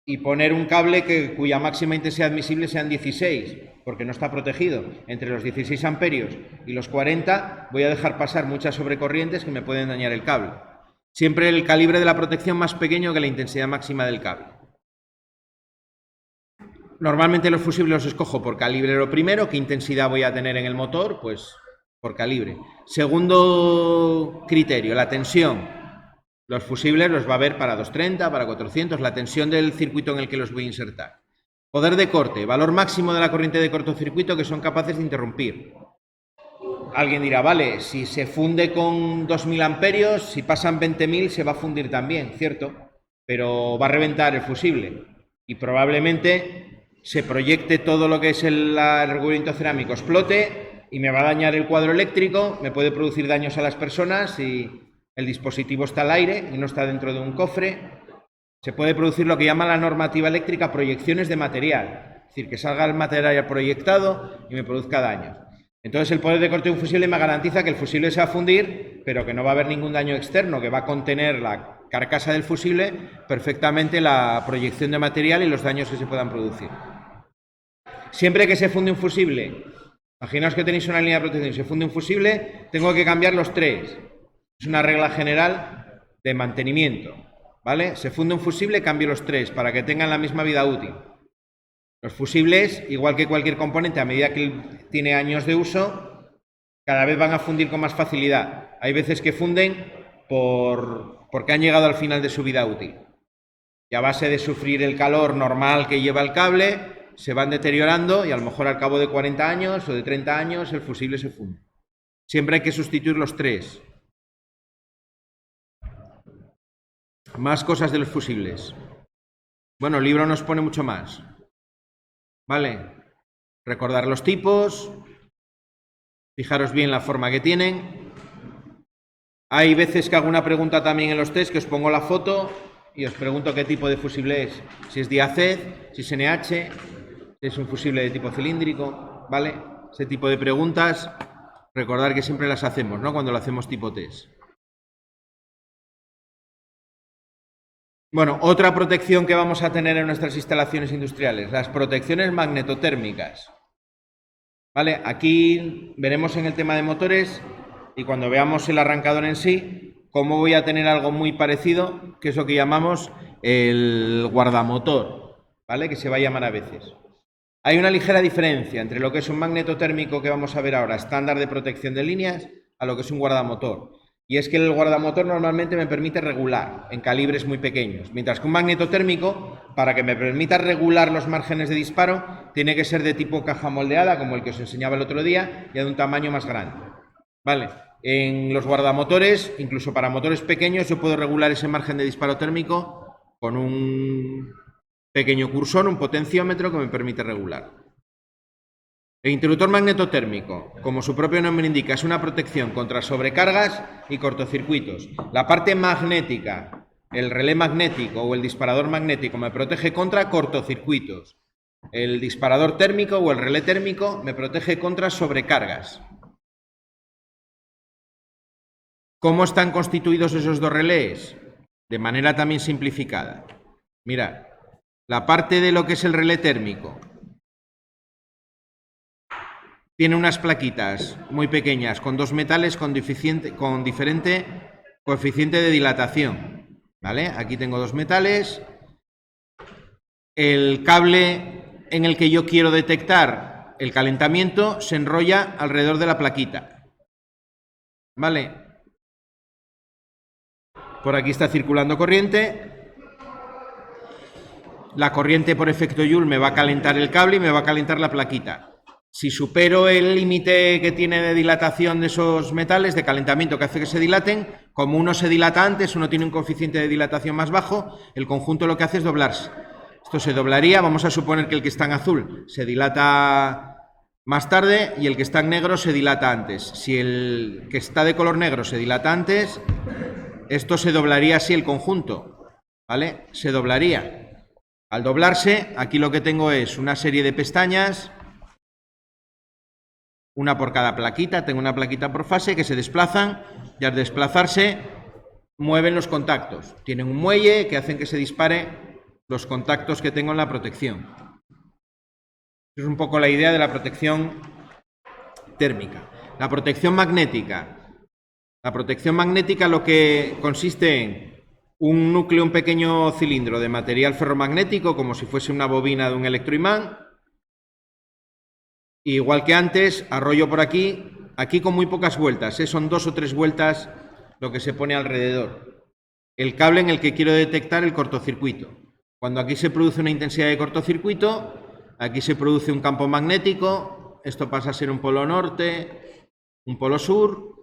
y poner un cable cuya máxima intensidad admisible sean 16, porque no está protegido. Entre los 16 amperios y los 40 voy a dejar pasar muchas sobrecorrientes que me pueden dañar el cable. Siempre el calibre de la protección más pequeño que la intensidad máxima del cable. Normalmente los fusibles los escojo por calibre lo primero. ¿Qué intensidad voy a tener en el motor? Pues por calibre. Segundo criterio, la tensión. Los fusibles los va a haber para 230, para 400, la tensión del circuito en el que los voy a insertar. Poder de corte, valor máximo de la corriente de cortocircuito que son capaces de interrumpir. Alguien dirá, vale, si se funde con 2000 amperios, si pasan 20.000 se va a fundir también, ¿cierto? Pero va a reventar el fusible y probablemente se proyecte todo lo que es el recubrimiento cerámico, explote y me va a dañar el cuadro eléctrico, me puede producir daños a las personas y el dispositivo está al aire y no está dentro de un cofre. Se puede producir lo que llama la normativa eléctrica proyecciones de material, es decir, que salga el material proyectado y me produzca daños. Entonces el poder de corte de un fusible me garantiza que el fusible se va a fundir, pero que no va a haber ningún daño externo, que va a contener la carcasa del fusible perfectamente la proyección de material y los daños que se puedan producir. Siempre que se funde un fusible, imaginaos que tenéis una línea de protección y se funde un fusible, tengo que cambiar los tres. Es una regla general de mantenimiento, ¿vale? Se funde un fusible, cambio los tres para que tengan la misma vida útil. Los fusibles, igual que cualquier componente, a medida que tiene años de uso, cada vez van a fundir con más facilidad. Hay veces que funden porque han llegado al final de su vida útil. Y a base de sufrir el calor normal que lleva el cable, se van deteriorando y a lo mejor al cabo de 40 años o de 30 años el fusible se funde. Siempre hay que sustituir los tres. Más cosas de los fusibles. Bueno, el libro nos pone mucho más. ¿Vale? Recordar los tipos, Fijaros bien la forma que tienen. Hay veces que hago una pregunta también en los test, que os pongo la foto y os pregunto qué tipo de fusible es. Si es Diaced, si es NH, si es un fusible de tipo cilíndrico, ¿vale? Ese tipo de preguntas, recordar que siempre las hacemos, ¿no? Cuando lo hacemos tipo test. Bueno, otra protección que vamos a tener en nuestras instalaciones industriales, las protecciones magnetotérmicas. ¿Vale? Aquí veremos en el tema de motores y cuando veamos el arrancador en sí, cómo voy a tener algo muy parecido, que es lo que llamamos el guardamotor, ¿vale? Que se va a llamar a veces. Hay una ligera diferencia entre lo que es un magnetotérmico que vamos a ver ahora, estándar de protección de líneas, a lo que es un guardamotor. Y es que el guardamotor normalmente me permite regular en calibres muy pequeños, mientras que un magnetotérmico, para que me permita regular los márgenes de disparo, tiene que ser de tipo caja moldeada, como el que os enseñaba el otro día, y de un tamaño más grande. Vale, en los guardamotores, incluso para motores pequeños, yo puedo regular ese margen de disparo térmico con un pequeño cursor, un potenciómetro que me permite regular. El interruptor magnetotérmico, como su propio nombre indica, es una protección contra sobrecargas y cortocircuitos. La parte magnética, el relé magnético o el disparador magnético me protege contra cortocircuitos. El disparador térmico o el relé térmico me protege contra sobrecargas. ¿Cómo están constituidos esos dos relés? De manera también simplificada. Mirad, la parte de lo que es el relé térmico tiene unas plaquitas muy pequeñas con dos metales con diferente coeficiente de dilatación. ¿Vale? Aquí tengo dos metales. El cable en el que yo quiero detectar el calentamiento se enrolla alrededor de la plaquita. ¿Vale? Por aquí está circulando corriente. La corriente por efecto Joule me va a calentar el cable y me va a calentar la plaquita. Si supero el límite que tiene de dilatación de esos metales, de calentamiento que hace que se dilaten, como uno se dilata antes, uno tiene un coeficiente de dilatación más bajo, el conjunto lo que hace es doblarse. Esto se doblaría, vamos a suponer que el que está en azul se dilata más tarde y el que está en negro se dilata antes. Si el que está de color negro se dilata antes, esto se doblaría así el conjunto, ¿vale? Se doblaría. Al doblarse, aquí lo que tengo es una serie de pestañas, una por cada plaquita, tengo una plaquita por fase que se desplazan y al desplazarse mueven los contactos. Tienen un muelle que hacen que se dispare los contactos que tengo en la protección. Es un poco la idea de la protección térmica. La protección magnética. La protección magnética lo que consiste en un núcleo, un pequeño cilindro de material ferromagnético, como si fuese una bobina de un electroimán. Igual que antes, arrollo por aquí, aquí con muy pocas vueltas, son 2 o 3 vueltas lo que se pone alrededor. El cable en el que quiero detectar el cortocircuito. Cuando aquí se produce una intensidad de cortocircuito, aquí se produce un campo magnético, esto pasa a ser un polo norte, un polo sur,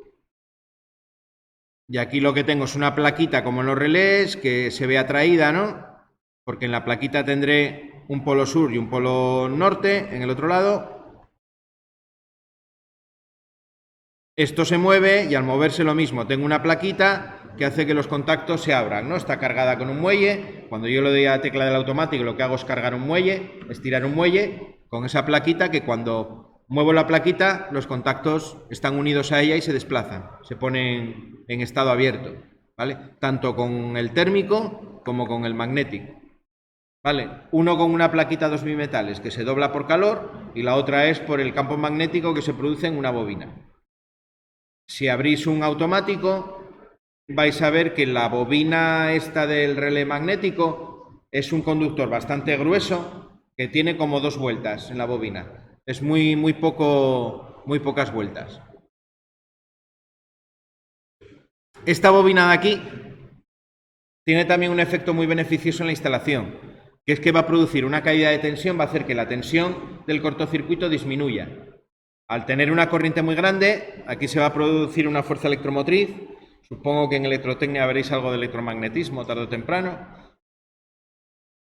y aquí lo que tengo es una plaquita como en los relés que se ve atraída, ¿no? Porque en la plaquita tendré un polo sur y un polo norte en el otro lado. Esto se mueve y al moverse lo mismo, tengo una plaquita que hace que los contactos se abran, ¿no? Está cargada con un muelle. Cuando yo le doy a la tecla del automático, lo que hago es cargar un muelle, estirar un muelle con esa plaquita que cuando muevo la plaquita, los contactos están unidos a ella y se desplazan, se ponen en estado abierto, ¿vale? Tanto con el térmico como con el magnético. ¿Vale? Uno con una plaquita 2 bimetales que se dobla por calor y la otra es por el campo magnético que se produce en una bobina. Si abrís un automático, vais a ver que la bobina esta del relé magnético es un conductor bastante grueso que tiene como 2 vueltas en la bobina. Es muy pocas vueltas. Esta bobina de aquí tiene también un efecto muy beneficioso en la instalación, que es que va a producir una caída de tensión, va a hacer que la tensión del cortocircuito disminuya. Al tener una corriente muy grande, aquí se va a producir una fuerza electromotriz. Supongo que en electrotecnia veréis algo de electromagnetismo tarde o temprano.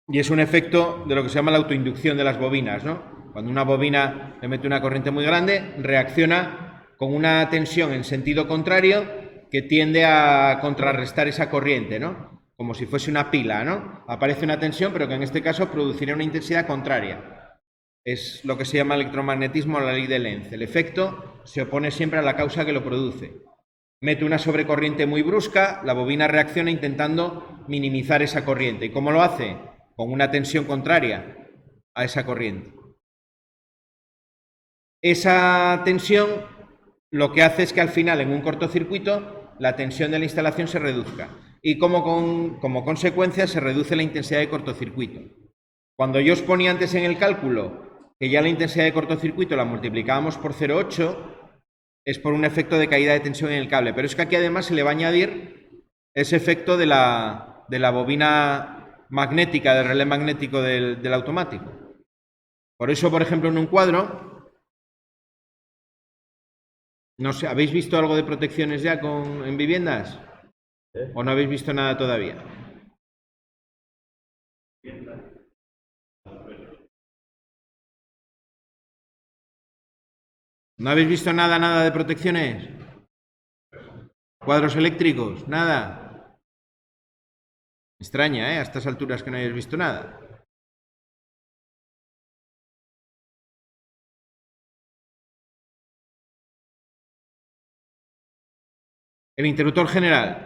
Y es un efecto de lo que se llama la autoinducción de las bobinas, ¿no? Cuando una bobina le mete una corriente muy grande, reacciona con una tensión en sentido contrario que tiende a contrarrestar esa corriente, ¿no? Como si fuese una pila, ¿no? Aparece una tensión, pero que en este caso produciría una intensidad contraria. Es lo que se llama electromagnetismo, la ley de Lenz. El efecto se opone siempre a la causa que lo produce. Mete una sobrecorriente muy brusca, la bobina reacciona intentando minimizar esa corriente. ¿Y cómo lo hace? Con una tensión contraria a esa corriente. Esa tensión lo que hace es que al final, en un cortocircuito, la tensión de la instalación se reduzca y como consecuencia se reduce la intensidad de cortocircuito. Cuando yo os ponía antes en el cálculo que ya la intensidad de cortocircuito la multiplicábamos por 0,8, es por un efecto de caída de tensión en el cable, pero es que aquí además se le va a añadir ese efecto de la bobina magnética, del relé magnético del automático. Por eso, por ejemplo, en un cuadro, no sé, ¿habéis visto algo de protecciones ya en viviendas? ¿O no habéis visto nada todavía? ¿No habéis visto nada de protecciones? ¿Cuadros eléctricos? Nada. Extraña, ¿eh? A estas alturas que no hayáis visto nada. El interruptor general.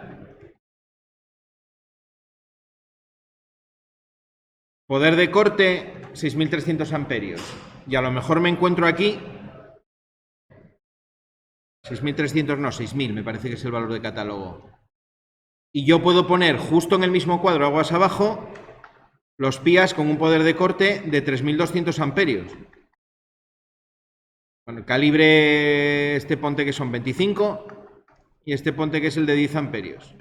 Poder de corte, 6.300 amperios. Y a lo mejor me encuentro aquí 6.300, no, 6.000 me parece que es el valor de catálogo. Y yo puedo poner justo en el mismo cuadro, aguas abajo, los PIAs con un poder de corte de 3.200 amperios. Bueno, el calibre, este ponte que son 25 y este ponte que es el de 10 amperios.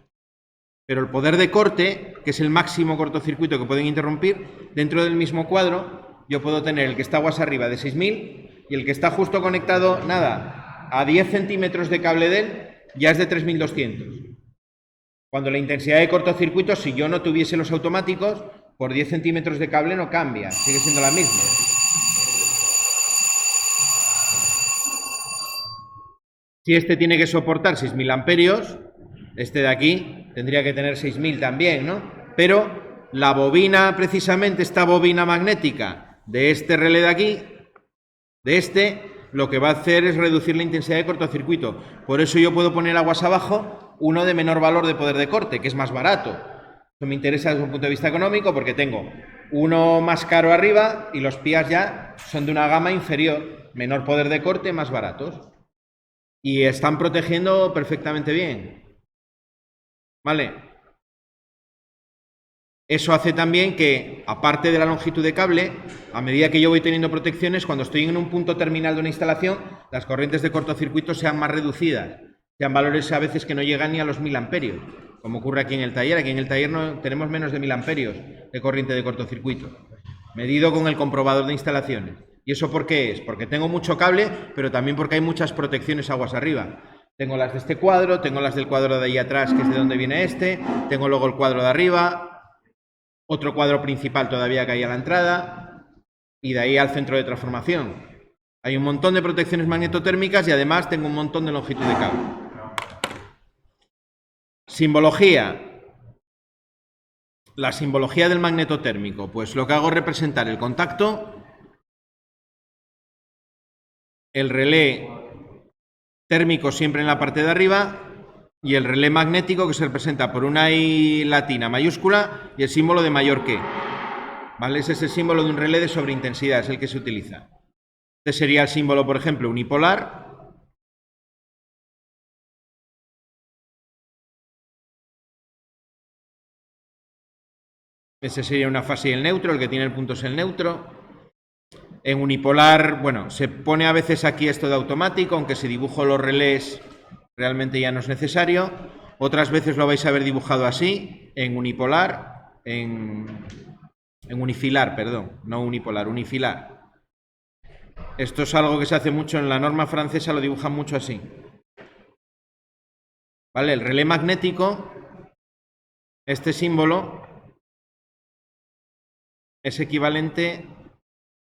Pero el poder de corte, que es el máximo cortocircuito que pueden interrumpir, dentro del mismo cuadro, yo puedo tener el que está aguas arriba de 6.000 y el que está justo conectado, nada, a 10 centímetros de cable de él, ya es de 3.200. Cuando la intensidad de cortocircuito, si yo no tuviese los automáticos, por 10 centímetros de cable no cambia, sigue siendo la misma. Si este tiene que soportar 6.000 amperios, este de aquí tendría que tener 6.000 también, ¿no? Pero la bobina, precisamente esta bobina magnética de este relé de aquí, de este, lo que va a hacer es reducir la intensidad de cortocircuito. Por eso yo puedo poner aguas abajo uno de menor valor de poder de corte, que es más barato. Eso me interesa desde un punto de vista económico porque tengo uno más caro arriba y los PIAs ya son de una gama inferior, menor poder de corte, más baratos. Y están protegiendo perfectamente bien. ¿Vale? Eso hace también que, aparte de la longitud de cable, a medida que yo voy teniendo protecciones, cuando estoy en un punto terminal de una instalación, las corrientes de cortocircuito sean más reducidas, sean valores a veces que no llegan ni a los 1.000 amperios, como ocurre aquí en el taller. Aquí en el taller no, tenemos menos de 1.000 amperios de corriente de cortocircuito, medido con el comprobador de instalaciones. ¿Y eso por qué es? Porque tengo mucho cable, pero también porque hay muchas protecciones aguas arriba. Tengo las de este cuadro, tengo las del cuadro de ahí atrás, que es de donde viene este, tengo luego el cuadro de arriba, otro cuadro principal todavía que hay a la entrada y de ahí al centro de transformación. Hay un montón de protecciones magnetotérmicas y además tengo un montón de longitud de cable. Simbología. La simbología del magnetotérmico. Pues lo que hago es representar el contacto, el relé térmico siempre en la parte de arriba y el relé magnético que se representa por una I latina mayúscula y el símbolo de mayor que. ¿Vale? Ese es el símbolo de un relé de sobreintensidad, es el que se utiliza. Este sería el símbolo, por ejemplo, unipolar. Ese sería una fase y el neutro, el que tiene el punto es el neutro. En unipolar, bueno, se pone a veces aquí esto de automático, aunque si dibujo los relés realmente ya no es necesario. Otras veces lo vais a ver dibujado así, en unipolar, en unifilar, perdón, no unipolar, unifilar. Esto es algo que se hace mucho en la norma francesa, lo dibujan mucho así. ¿Vale? El relé magnético, este símbolo, es equivalente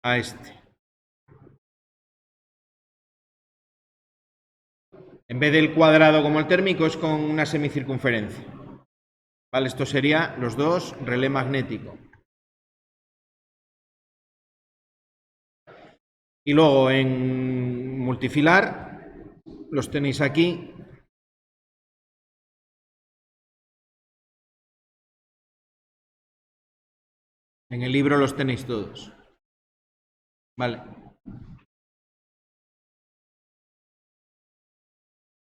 a este. En vez del cuadrado como el térmico, es con una semicircunferencia. ¿Vale? Esto sería los dos, relé magnético. Y luego en multifilar, los tenéis aquí. En el libro los tenéis todos. Vale.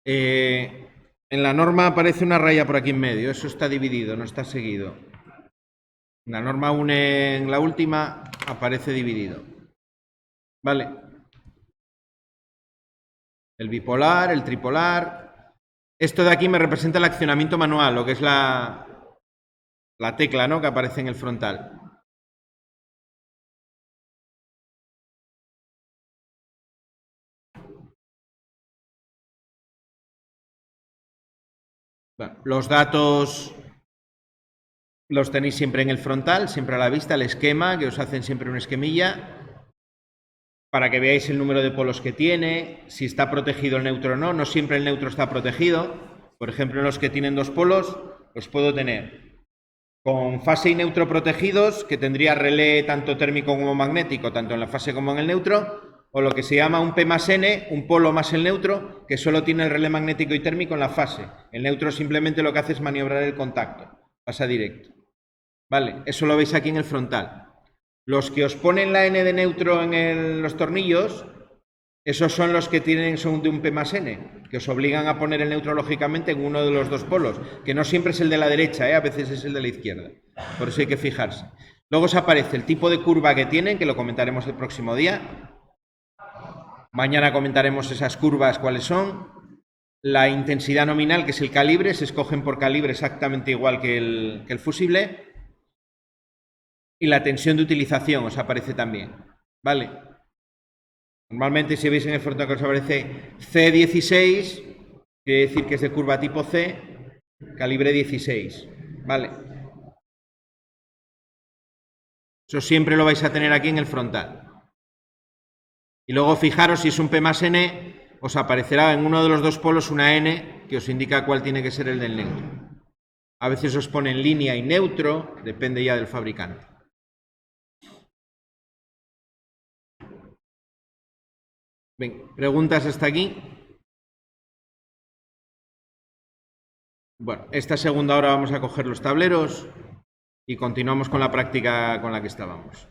En la norma aparece una raya por aquí en medio. Eso está dividido, no está seguido. En la norma 1 en la última aparece dividido. Vale. El bipolar, el tripolar. Esto de aquí me representa el accionamiento manual, lo que es la tecla, ¿no?, que aparece en el frontal. Bueno, los datos los tenéis siempre en el frontal, siempre a la vista, el esquema, que os hacen siempre una esquemilla, para que veáis el número de polos que tiene, si está protegido el neutro o no. No siempre el neutro está protegido. Por ejemplo, en los que tienen dos polos, los puedo tener con fase y neutro protegidos, que tendría relé tanto térmico como magnético, tanto en la fase como en el neutro, o lo que se llama un P más N, un polo más el neutro, que solo tiene el relé magnético y térmico en la fase. El neutro simplemente lo que hace es maniobrar el contacto, pasa directo. Vale, eso lo veis aquí en el frontal. Los que os ponen la N de neutro en los tornillos, esos son los que son de un P más N, que os obligan a poner el neutro lógicamente en uno de los dos polos, que no siempre es el de la derecha, a veces es el de la izquierda. Por eso hay que fijarse. Luego os aparece el tipo de curva que tienen, que lo comentaremos el próximo día. Mañana comentaremos esas curvas, cuáles son. La intensidad nominal, que es el calibre, se escogen por calibre exactamente igual que el fusible. Y la tensión de utilización os aparece también, ¿vale? Normalmente, si veis en el frontal que os aparece C16, quiere decir que es de curva tipo C, calibre 16, ¿vale? Eso siempre lo vais a tener aquí en el frontal. Y luego fijaros, si es un P más N, os aparecerá en uno de los dos polos una N que os indica cuál tiene que ser el del neutro. A veces os ponen línea y neutro, depende ya del fabricante. Bien, ¿preguntas hasta aquí? Bueno, esta segunda hora vamos a coger los tableros y continuamos con la práctica con la que estábamos.